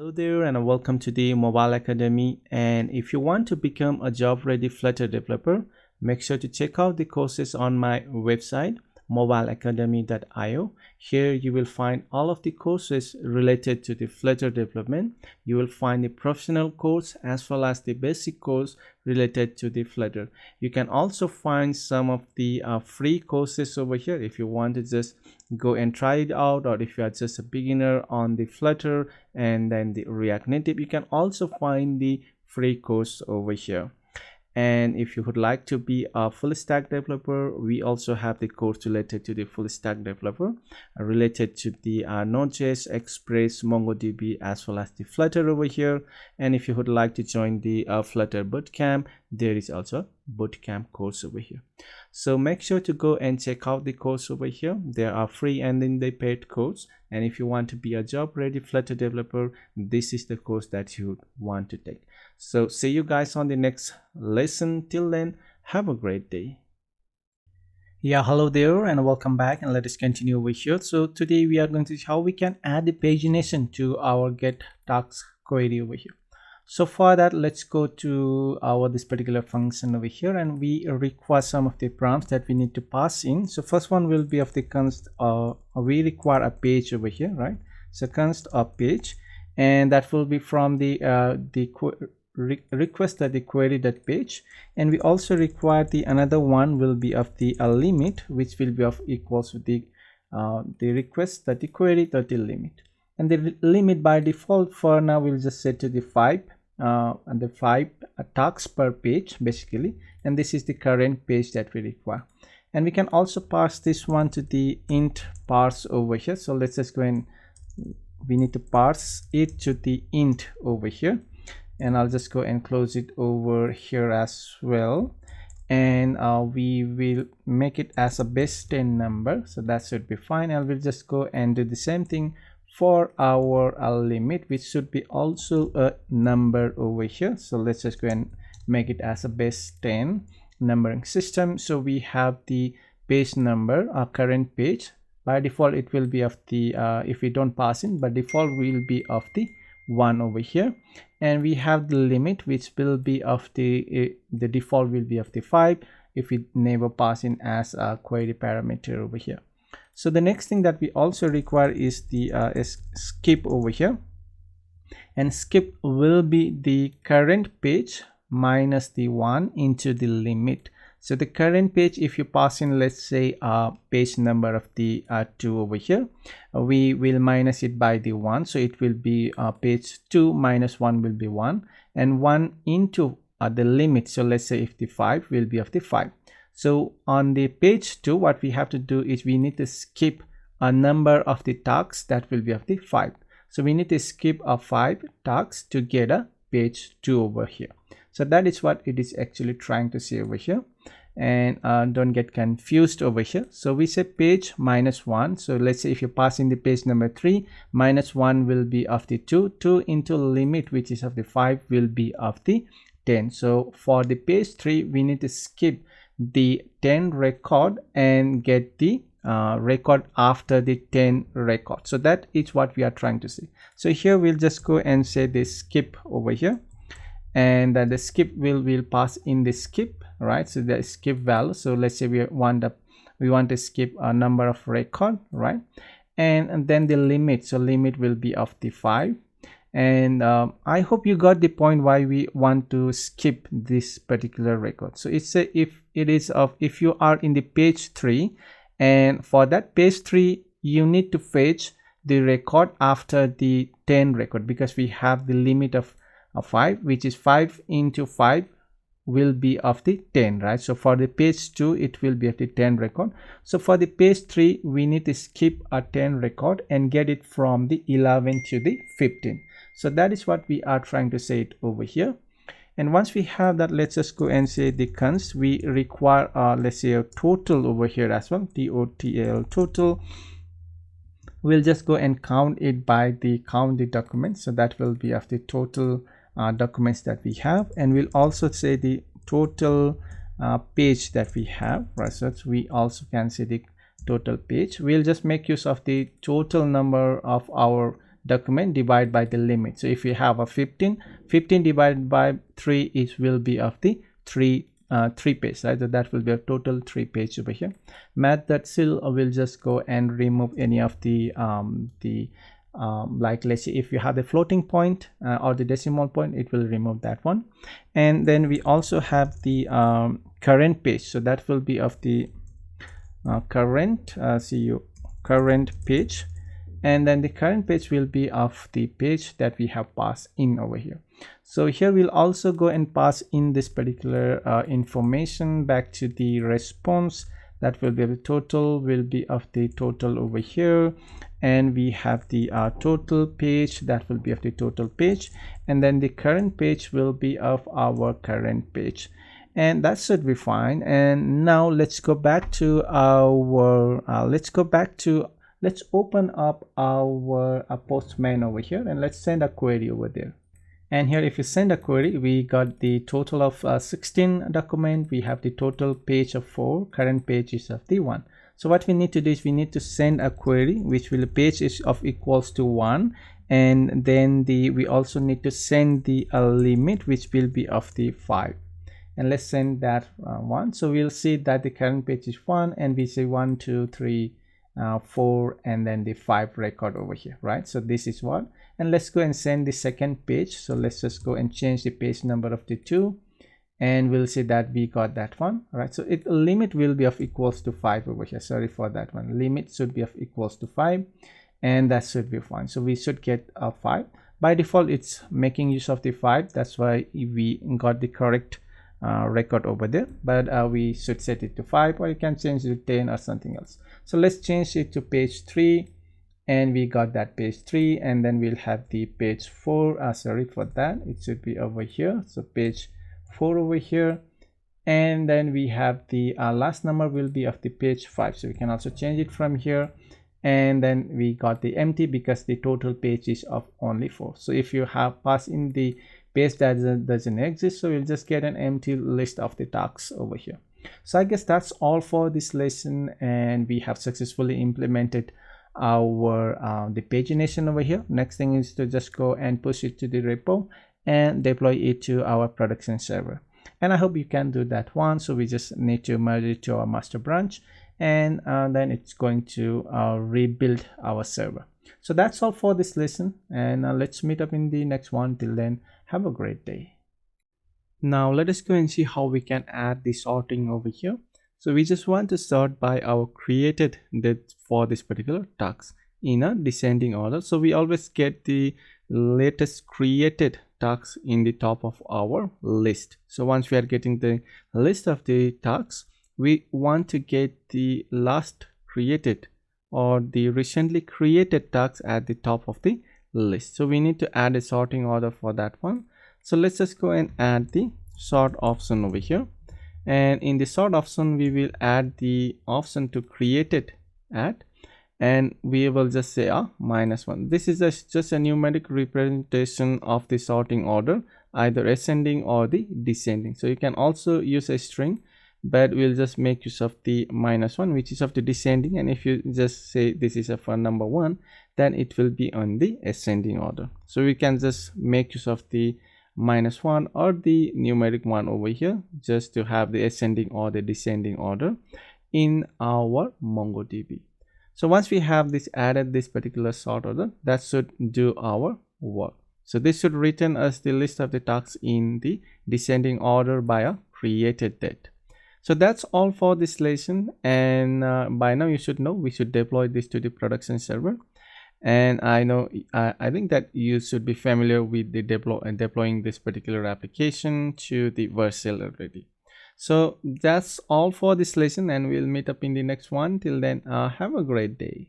Hello there and welcome to the Mobile Academy. And if you want to become a job ready Flutter developer, make sure to check out the courses on my website mobileacademy.io. Here you will find all of the courses related to the Flutter development. You will find the professional course as well as the basic course related to the Flutter. You can also find some of the free courses over here if you want to just go and try it out, or if you are just a beginner on the Flutter and then the React Native, you can also find the free course over here. And if you would like to be a full stack developer, we also have the course related to the full stack developer, related to the Node.js, Express, MongoDB, as well as the Flutter over here. And if you would like to join the Flutter bootcamp, there is also a bootcamp course over here. So make sure to go and check out the course over here. There are free and then the paid course. And if you want to be a job ready Flutter developer, this is the course that you want to take. So see you guys on the next lesson. Till then, have a great day. Yeah, hello there and welcome back, and let us continue over here. So today we are going to see how we can add the pagination to our get tags query over here. So for that, let's go to our this particular function over here, and we require some of the prompts that we need to pass in. So first one will be of the const we require a page over here, right? So const of page, and that will be from the request that the query that page. And we also require the another one will be of the limit, which will be of equals with the request that the query that the limit. And the limit by default for now we'll just set to the 5 and the 5 tags per page basically, and this is the current page that we require. And we can also pass this one to the int parse over here. So let's just go and we need to parse it to the int over here, and I'll just go and close it over here as well. And we will make it as a base 10 number, so that should be fine. And we'll just go and do the same thing for our limit, which should be also a number over here. So let's just go and make it as a base 10 numbering system. So we have the page number, our current page. By default it will be of the if we don't pass in, but default will be of the 1 over here. And we have the limit, which will be of the default will be of the 5 if we never pass in as a query parameter over here. So the next thing that we also require is the skip over here, and skip will be the current page minus the 1 into the limit. So the current page, if you pass in, let's say page number of the 2 over here, we will minus it by the 1, so it will be page 2 minus 1 will be 1, and 1 into the limit. So let's say if the 5 will be of the 5. So on the page 2, what we have to do is we need to skip a number of the tags that will be of the 5. So we need to skip a 5 tags to get a page 2 over here. So that is what it is actually trying to say over here. And don't get confused over here. So we say page minus 1. So let's say if you pass in the page number 3, minus 1 will be of the 2. 2 into limit, which is of the 5, will be of the 10. So for the page 3, we need to skip the 10 record and get the record after the 10 record. So that is what we are trying to say. So here we'll just go and say the skip over here, and the skip will pass in the skip, right? So the skip value. So let's say we want to skip a number of record, right? And then the limit. So limit will be of the 5. And I hope you got the point why we want to skip this particular record. So it's a if you are in the page 3, and for that page 3 you need to fetch the record after the 10 record, because we have the limit of 5, which is 5 into 5 will be of the 10, right? So for the page 2 it will be of the 10 record. So for the page 3 we need to skip a 10 record and get it from the 11 to the 15. So that is what we are trying to say it over here. And once we have that, let's just go and say the const. We require let's say a total over here as well, total total. We'll just go and count it by the count the documents. So that will be of the total documents that we have. And we'll also say the total page that we have, right? So we also can say the total page. We'll just make use of the total number of our document divided by the limit. So if you have a 15 divided by 3, it will be of the 3 page, right? So that will be a total 3 page over here. Math.sil will just go and remove any of the like let's say if you have the floating point or the decimal point, it will remove that one. And then we also have the current page, so that will be of the current page, and then the current page will be of the page that we have passed in over here. So here we'll also go and pass in this particular information back to the response. That will be the total will be of the total over here, and we have the total page, that will be of the total page, and then the current page will be of our current page, and that should be fine. And now let's go back to our let's open up our Postman over here, and let's send a query over there. And here if you send a query, we got the total of 16 document, we have the total page of 4, current page is of the 1. So what we need to do is we need to send a query which will page is of equals to 1, and then we also need to send the limit which will be of the 5, and let's send that one. So we'll see that the current page is 1, and we say 1 2 3 4, and then the 5 record over here, right? So this is what, and let's go and send the second page. So let's just go and change the page number of the 2, and we'll see that we got that one, right? So limit will be of equals to 5 over here. Sorry for that one, limit should be of equals to 5, and that should be fine. So we should get a 5 by default. It's making use of the 5, that's why we got the correct record over there, but we should set it to 5, or you can change it to 10 or something else. So let's change it to page 3, and we got that page 3, and then we'll have the page 4. Sorry for that, it should be over here. So page 4 over here, and then we have the last number will be of the page 5, so we can also change it from here. And then we got the empty because the total page is of only 4. So if you have passed in the page that doesn't exist, so we'll just get an empty list of the tasks over here. So I guess that's all for this lesson, and we have successfully implemented our the pagination over here. Next thing is to just go and push it to the repo and deploy it to our production server, and I hope you can do that one. So we just need to merge it to our master branch, and then it's going to rebuild our server. So that's all for this lesson, and let's meet up in the next one. Till then, have a great day. Now let us go and see how we can add the sorting over here. So we just want to sort by our created date for this particular task in a descending order. So we always get the latest created tasks in the top of our list. So once we are getting the list of the tasks, we want to get the last created or the recently created tasks at the top of the list. So we need to add a sorting order for that one. So let's just go and add the sort option over here, and in the sort option we will add the option to created at, and we will just say -1. This is just a numeric representation of the sorting order, either ascending or the descending. So you can also use a string, but we'll just make use of the -1, which is of the descending, and if you just say this is for number 1, then it will be on the ascending order. So we can just make use of the -1 or the numeric 1 over here just to have the ascending or the descending order in our MongoDB. So once we have this added, this particular sort order, that should do our work. So this should return us the list of the tasks in the descending order by a created date. So that's all for this lesson, and by now you should know we should deploy this to the production server. And I think that you should be familiar with the deploying this particular application to the Vercel already. So that's all for this lesson, and we'll meet up in the next one. Till then, have a great day.